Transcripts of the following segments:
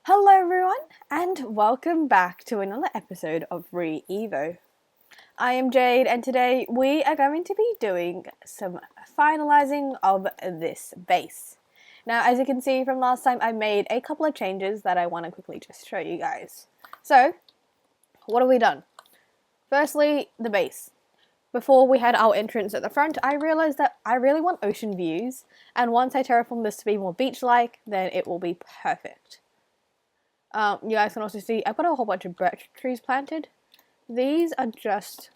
Hello everyone and welcome back to another episode of Re-Evo. I am Jade and today we are going to be doing some finalizing of this base. Now as you can see from last time I made a couple of changes that I want to quickly just show you guys. So what have we done? Firstly, the base. Before we had our entrance at the front, I realized that I really want ocean views, and once I terraform this to be more beach-like, then it will be perfect. You guys can also see I've got a whole bunch of birch trees planted. These are just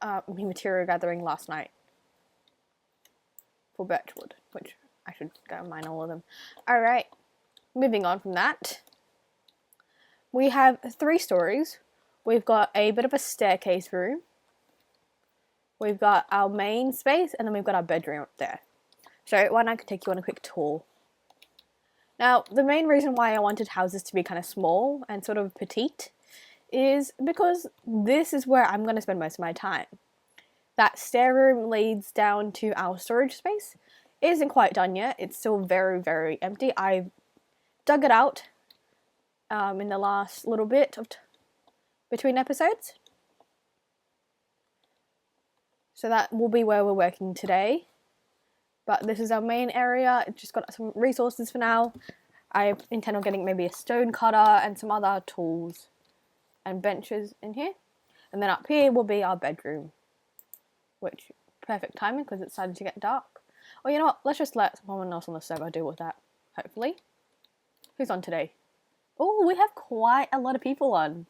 me material gathering last night for birch wood, which I should go and mine all of them. Alright, moving on from that. We have 3 stories. We've got a bit of a staircase room. We've got our main space, and then we've got our bedroom up there. So why don't I take you on a quick tour. Now, the main reason why I wanted houses to be kind of small and sort of petite is because this is where I'm going to spend most of my time. That stair room leads down to our storage space. It isn't quite done yet. It's still very, very empty. I've dug it out in the last little bit of between episodes. So that will be where we're working today. But this is our main area. It's just got some resources for now. I intend on getting maybe a stone cutter and some other tools and benches in here. And then up here will be our bedroom. Which, perfect timing because it's starting to get dark. Or you know what, let's just let someone else on the server deal with that, hopefully. Who's on today? Oh, we have quite a lot of people on.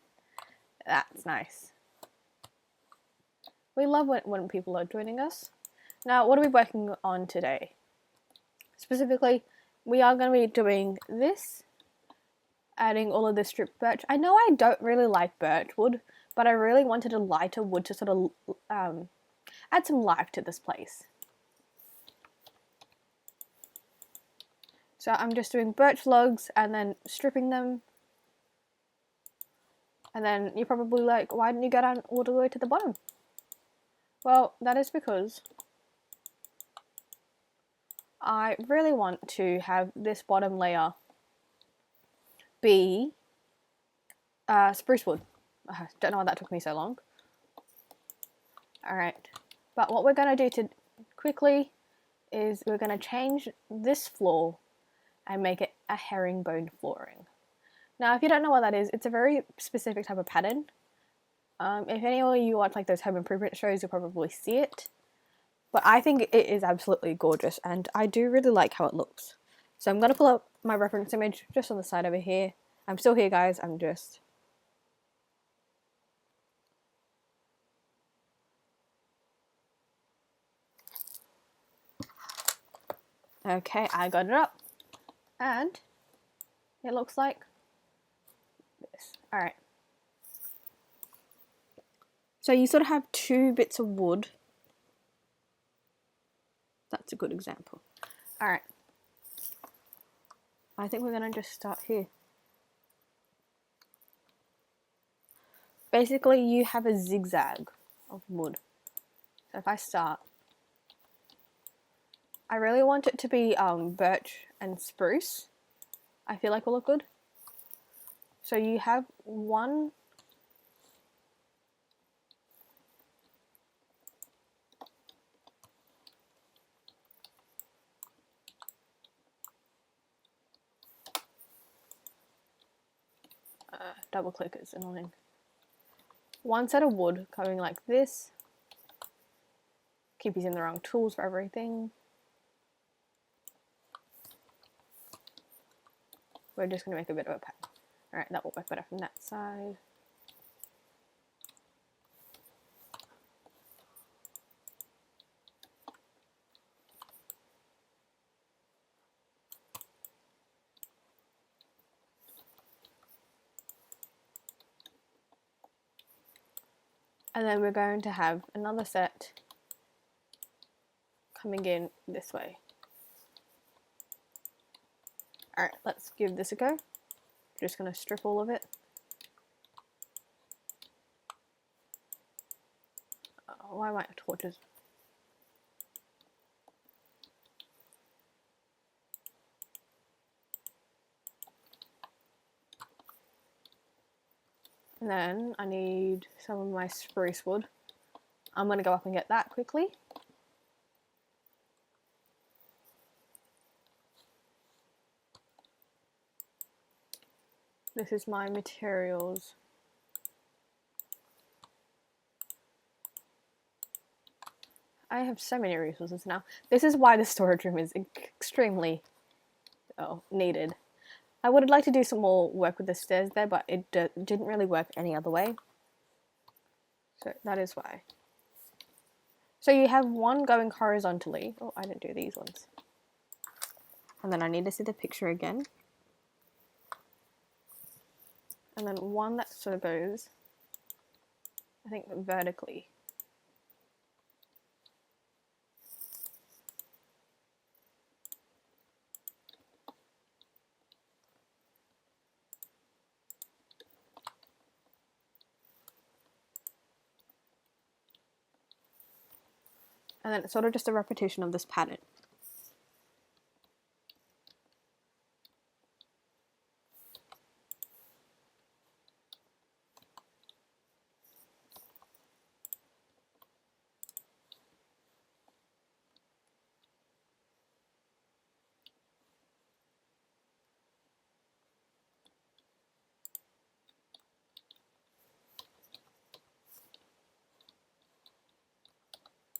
That's nice. We love when people are joining us. Now, what are we working on today? Specifically, we are going to be doing this, adding all of this stripped birch. I know I don't really like birch wood, but I really wanted a lighter wood to sort of add some life to this place. So I'm just doing birch logs and then stripping them. And then you're probably like, why didn't you go down all the way to the bottom? Well, that is because I really want to have this bottom layer be spruce wood. Don't know why that took me so long. Alright, but what we're going to do to quickly is we're going to change this floor and make it a herringbone flooring. Now, if you don't know what that is, it's a very specific type of pattern. If any of you watch like those home improvement shows, you'll probably see it. But I think it is absolutely gorgeous, and I do really like how it looks. So I'm going to pull up my reference image just on the side over here. I'm still here, guys. I'm just... Okay, I got it up. And it looks like this. Alright. So you sort of have 2 bits of wood. That's a good example. Alright. I think we're going to just start here. Basically, you have a zigzag of wood. So if I start, I really want it to be birch and spruce. I feel like will look good. So you have one double click is annoying. One set of wood coming like this. Keep using the wrong tools for everything. We're just going to make a bit of a pattern. Alright, that will work better from that side. And then we're going to have another set coming in this way. Alright, let's give this a go. Just going to strip all of it. Oh, why am I torches? And then I need some of my spruce wood. I'm going to go up and get that quickly. This is my materials. I have so many resources now. This is why the storage room is extremely needed. I would like to do some more work with the stairs there, but it didn't really work any other way. So that is why. So you have one going horizontally. Oh, I didn't do these ones. And then I need to see the picture again. And then one that sort of goes, I think, vertically. And then it's sort of just a repetition of this pattern.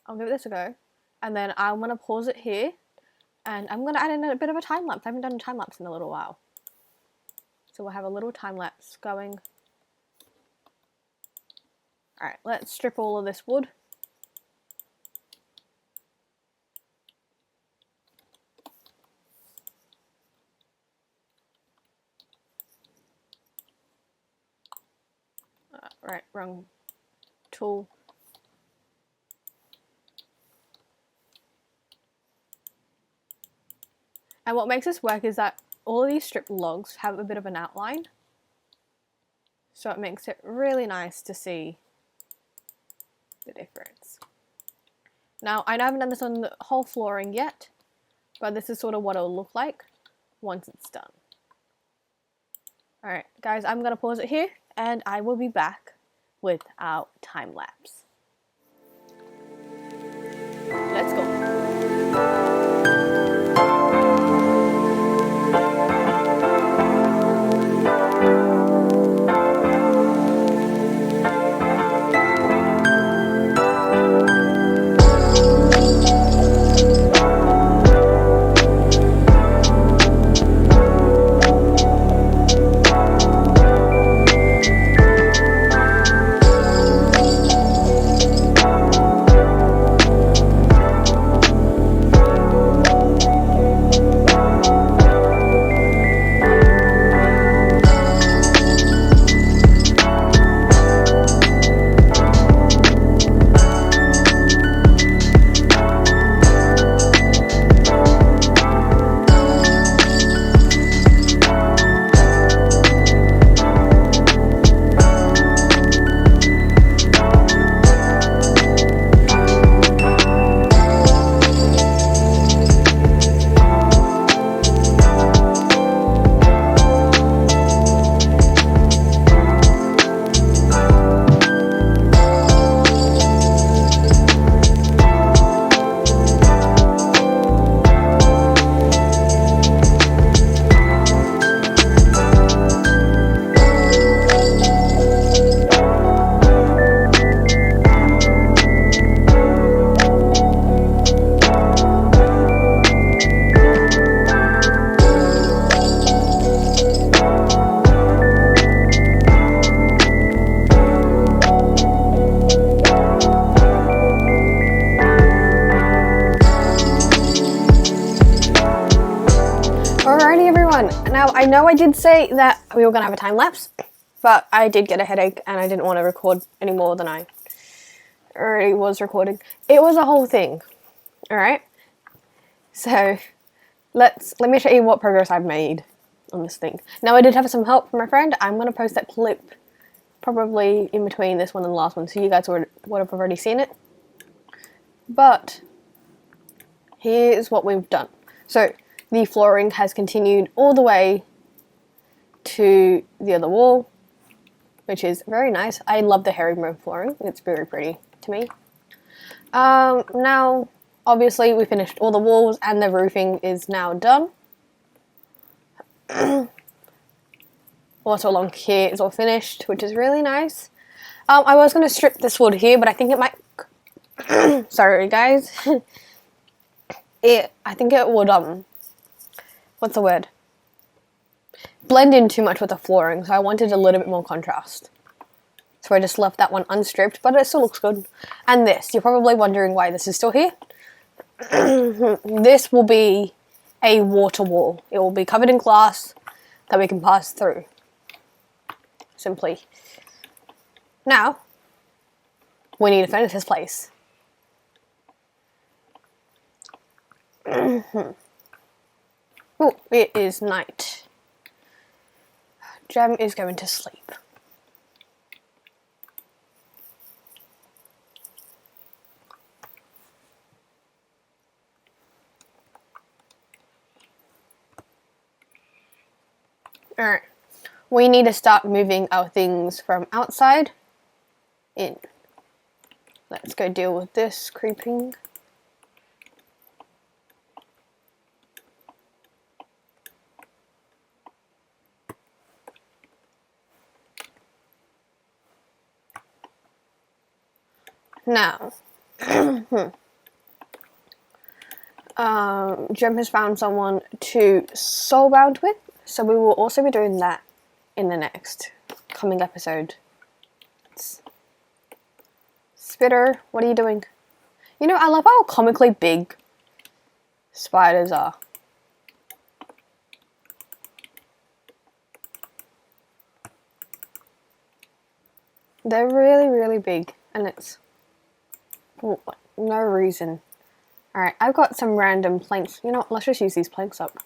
I'll give this a go, and then I'm going to pause it here, and I'm going to add in a bit of a time lapse. I haven't done a time lapse in a little while. So we'll have a little time lapse going. Alright, let's strip all of this wood. Right, wrong tool. And what makes this work is that all of these stripped logs have a bit of an outline. So it makes it really nice to see the difference. Now, I haven't done this on the whole flooring yet, but this is sort of what it'll look like once it's done. Alright, guys, I'm going to pause it here, and I will be back with our time lapse. Let's go. Now, I know I did say that we were going to have a time lapse, but I did get a headache and I didn't want to record any more than I already was recording. It was a whole thing, alright? So, let me show you what progress I've made on this thing. Now, I did have some help from my friend. I'm going to post that clip probably in between this one and the last one, so you guys would have already seen it. But, here's what we've done. So, the flooring has continued all the way to the other wall. which is very nice. I love the herringbone flooring. It's very pretty to me. Now, obviously, we finished all the walls and the roofing is now done. Also along here is all finished, which is really nice. I was going to strip this wood here, but I think it might... Sorry, guys. I think it would, what's the word? Blend in too much with the flooring, so I wanted a little bit more contrast. So I just left that one unstripped, but it still looks good. And this, you're probably wondering why this is still here. This will be a water wall. It will be covered in glass that we can pass through. Simply. Now, we need to finish this place. Oh, it is night. Gem is going to sleep. Alright, we need to start moving our things from outside in. Let's go deal with this creeping. Now, Jem has found someone to soulbound with, so we will also be doing that in the next coming episode. Spitter, what are you doing? You know, I love how comically big spiders are. They're really, really big, and it's for no reason. Alright, I've got some random planks. You know what, let's just use these planks up.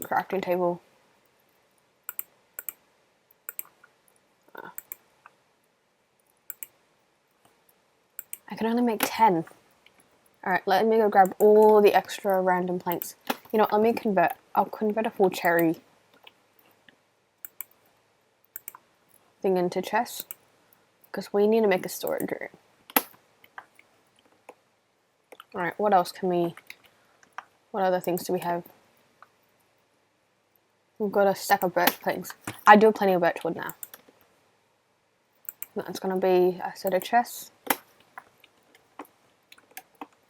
Crafting table. I can only make 10. Alright, let me go grab all the extra random planks. You know what, let me convert. I'll convert a full cherry thing into chest. Because we need to make a storage room. Alright, what else can we... What other things do we have? We've got a stack of birch planks. I do have plenty of birch wood now. That's going to be a set of chests.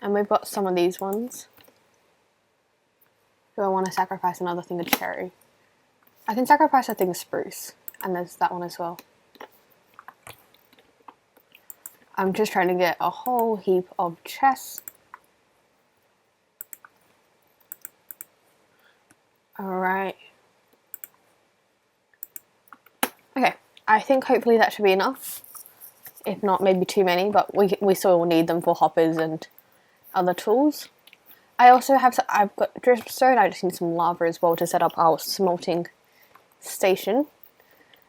And we've got some of these ones. Do I want to sacrifice another thing of cherry? I can sacrifice a thing of spruce. And there's that one as well. I'm just trying to get a whole heap of chests. Alright. Okay, I think hopefully that should be enough. If not, maybe too many, but we still will need them for hoppers and other tools. I also have, I've got dripstone, I just need some lava as well to set up our smelting station.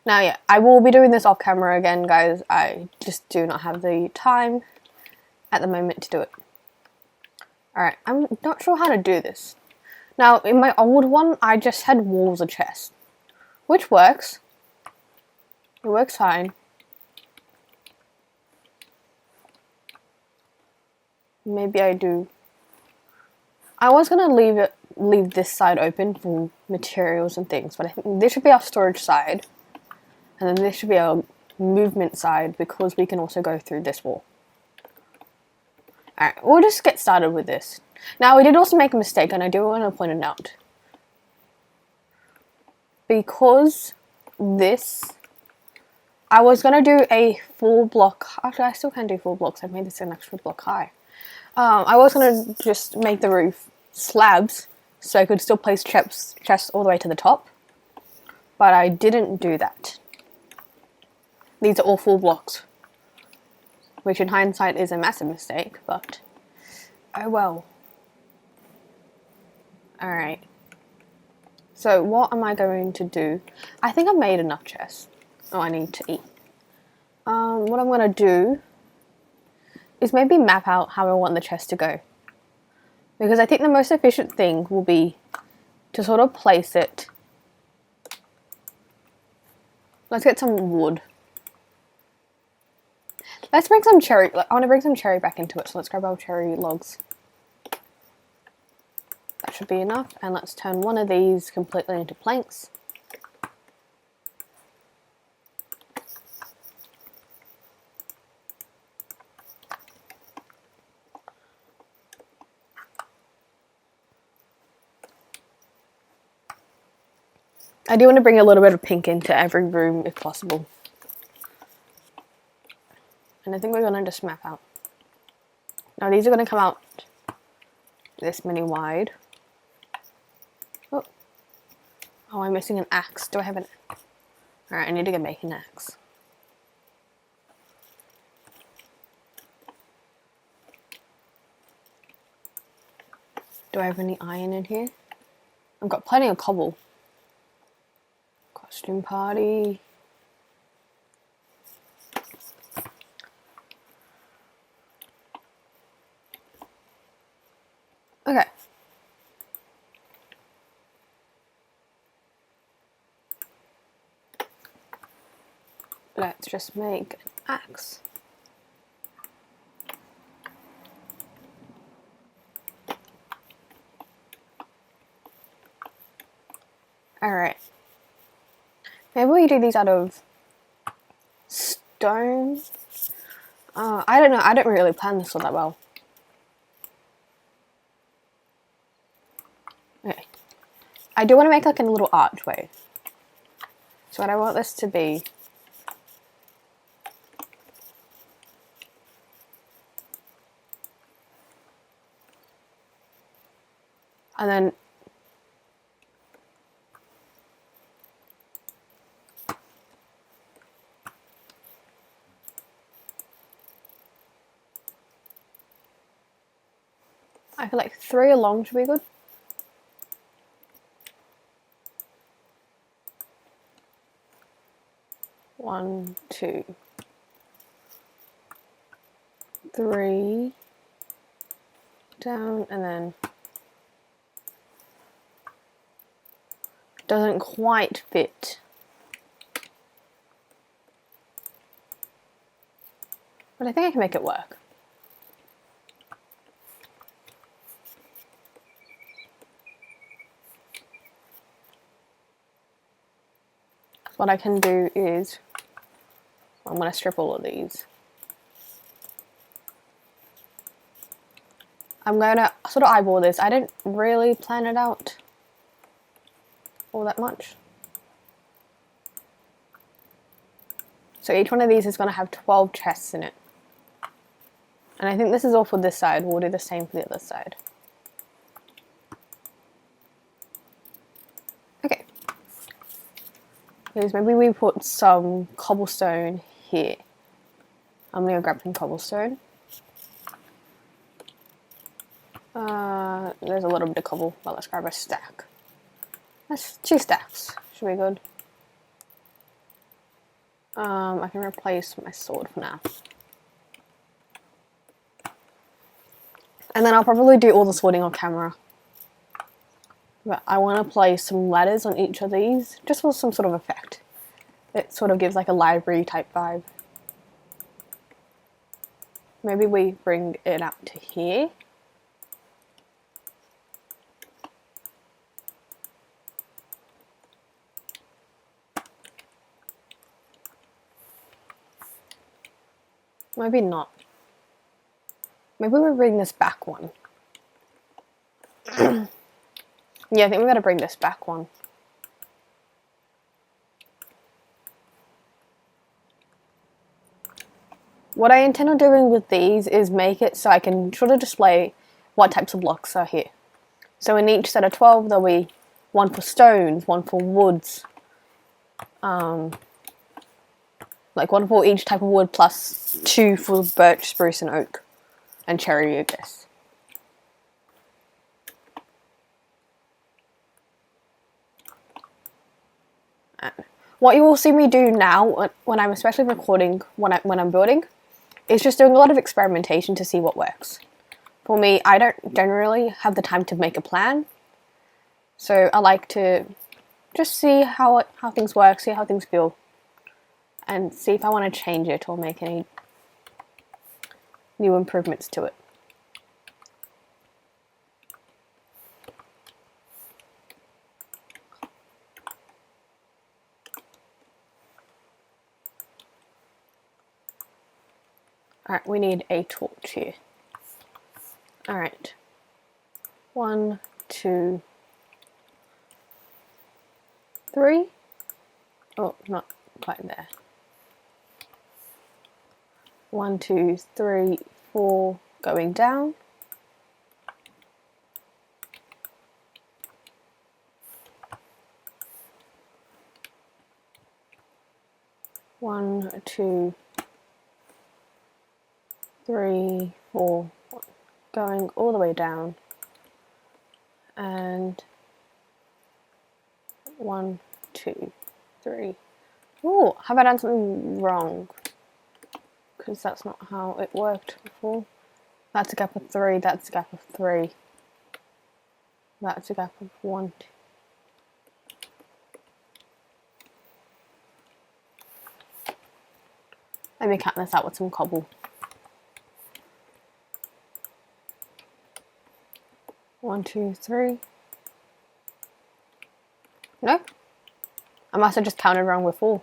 Now yeah, I will be doing this off camera again, guys. I just do not have the time at the moment to do it. Alright, I'm not sure how to do this. Now, in my old one, I just had walls of chests, which works. It works fine. Maybe I do. I was gonna leave this side open for materials and things, but I think this should be our storage side, and then this should be our movement side because we can also go through this wall. Alright, we'll just get started with this. Now, we did also make a mistake, and I do want to point it out. Because this, I was going to do a full block. Actually, I still can do full blocks. I've made this an extra block high. I was going to just make the roof slabs so I could still place chests all the way to the top. But I didn't do that. These are all full blocks. Which in hindsight is a massive mistake, but oh well. Alright. So what am I going to do? I think I've made enough chests. Oh, I need to eat. What I'm going to do is maybe map out how I want the chest to go. Because I think the most efficient thing will be to sort of place it Let's get some wood. Let's bring some cherry. I want to bring some cherry back into it, so let's grab our cherry logs. That should be enough, and let's turn one of these completely into planks. I do want to bring a little bit of pink into every room if possible. And I think we're going to just map out. Now these are going to come out this many wide. Oh, I'm missing an axe. Do I have an... Alright, I need to go make an axe. Do I have any iron in here? I've got plenty of cobble. Costume party. Okay. Let's just make an axe. Alright. Maybe we do these out of stone. I don't know. I don't really plan this all that well. Okay. I do want to make like a little archway. So what I want this to be... And then... I feel like 3 along should be good. One, 2, 3 down, and then doesn't quite fit. But I think I can make it work. What I can do is, I'm going to strip all of these. I'm going to sort of eyeball this. I didn't really plan it out all that much. So each one of these is going to have 12 chests in it. And I think this is all for this side. We'll do the same for the other side. Okay. Maybe we put some cobblestone here. I'm going to grab some cobblestone. There's a little bit of cobble. Well, let's grab a stack. That's 2 stacks. Should be good. I can replace my sword for now. And then I'll probably do all the sorting on camera. But I want to place some ladders on each of these, just for some sort of effect. It sort of gives like a library type vibe. Maybe we bring it up to here. Maybe not. Maybe we bring this back one. Yeah, I think we gotta bring this back one. What I intend on doing with these is make it so I can sort of display what types of blocks are here. So in each set of 12 there'll be one for stones, one for woods, like one for each type of wood plus 2 for birch, spruce and oak, and cherry I guess. What you will see me do now, when I'm especially recording, when I'm building, is just doing a lot of experimentation to see what works. For me, I don't generally have the time to make a plan, so I like to just see how things work, see how things feel, and see if I want to change it or make any new improvements to it. Alright, we need a torch here. Alright. 1, 2, 3. Oh, not quite there. 1, 2, 3, 4 going down. One, 2, 3, 4, going all the way down, and 1, 2, 3. Oh, have I done something wrong? Because that's not how it worked before. That's a gap of 3, that's a gap of 3. That's a gap of 1. Let me cut this out with some cobble. 1, 2, 3. No? I must have just counted wrong before.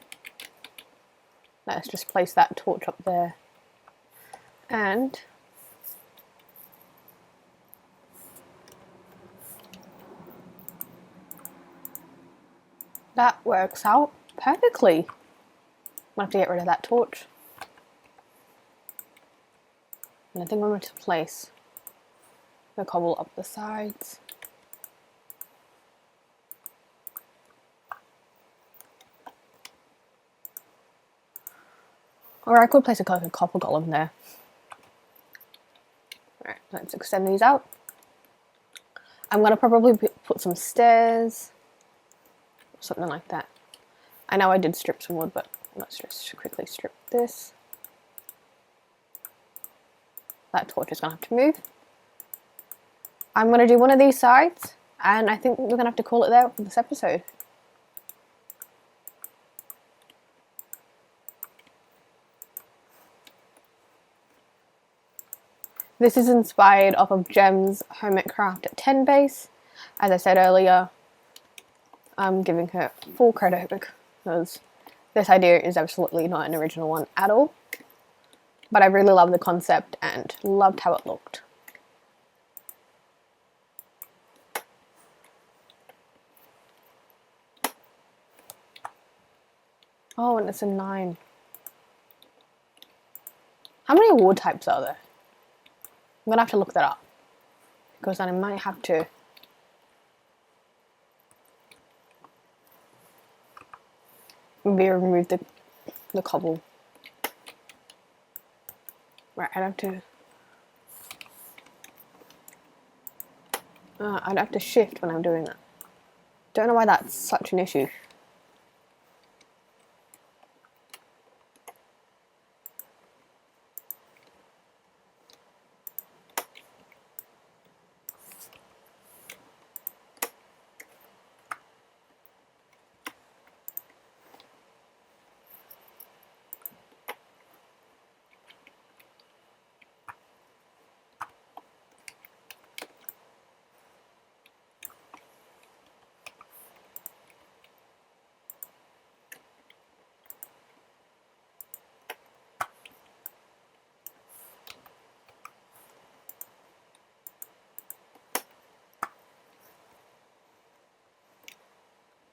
Let's just place that torch up there. And that works out perfectly. I'm gonna have to get rid of that torch. And I think I'm going to place the cobble up the sides. Or I could place a copper golem there. Alright, let's extend these out. I'm going to probably put some stairs. Something like that. I know I did strip some wood, but let's just quickly strip this. That torch is going to have to move. I'm going to do one of these sides, and I think we're going to have to call it there for this episode. This is inspired off of Gem's Home at Craft at 10 base. As I said earlier, I'm giving her full credit because this idea is absolutely not an original one at all. But I really love the concept and loved how it looked. Oh, and it's a 9. How many award types are there? I'm gonna have to look that up, because then I might have to maybe remove the cobble. Right, I'd have to shift when I'm doing that. Don't know why that's such an issue.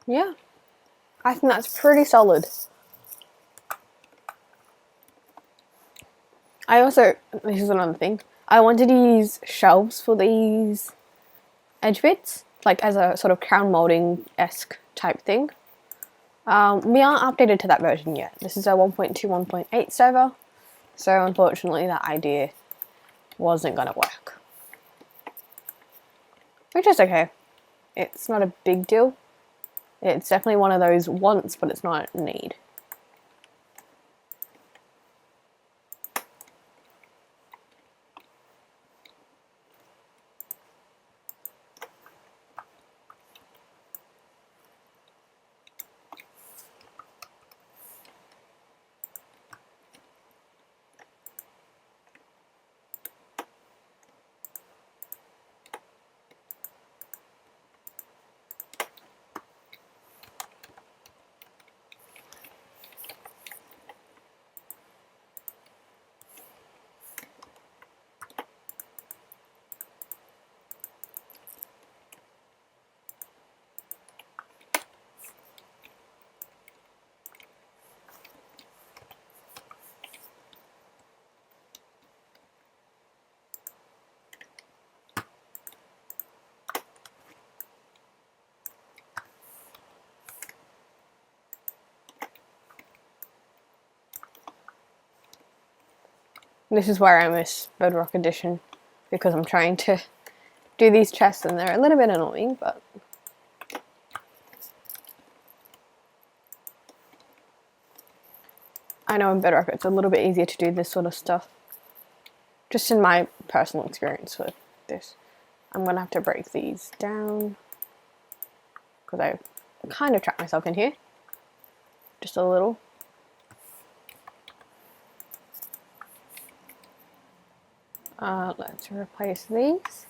Yeah, I think that's pretty solid. This is another thing, I wanted to use shelves for these edge bits, like as a sort of crown molding-esque type thing. We aren't updated to that version yet. This is a 1.2, 1.8 server, so unfortunately that idea wasn't gonna work. Which is okay. It's not a big deal. It's definitely one of those wants, but it's not a need. This is where I miss Bedrock Edition, because I'm trying to do these chests and they're a little bit annoying, but I know in Bedrock it's a little bit easier to do this sort of stuff. Just in my personal experience with this. I'm gonna have to break these down because I kind of trapped myself in here. Just a little. Let's replace these.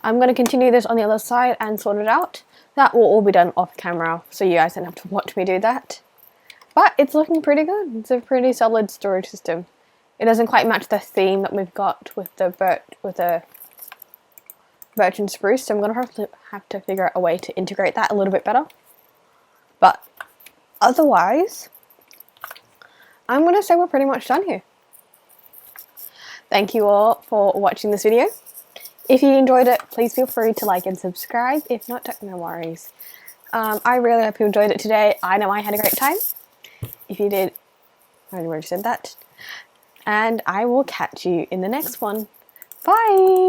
I'm going to continue this on the other side and sort it out. That will all be done off camera, so you guys don't have to watch me do that. But it's looking pretty good. It's a pretty solid storage system. It doesn't quite match the theme that we've got with the birch and spruce, so I'm going to have to figure out a way to integrate that a little bit better. But otherwise, I'm going to say we're pretty much done here. Thank you all for watching this video. If you enjoyed it, please feel free to like and subscribe. If not, no worries. I really hope you enjoyed it today. I know I had a great time. If you did, I already said that. And I will catch you in the next one. Bye!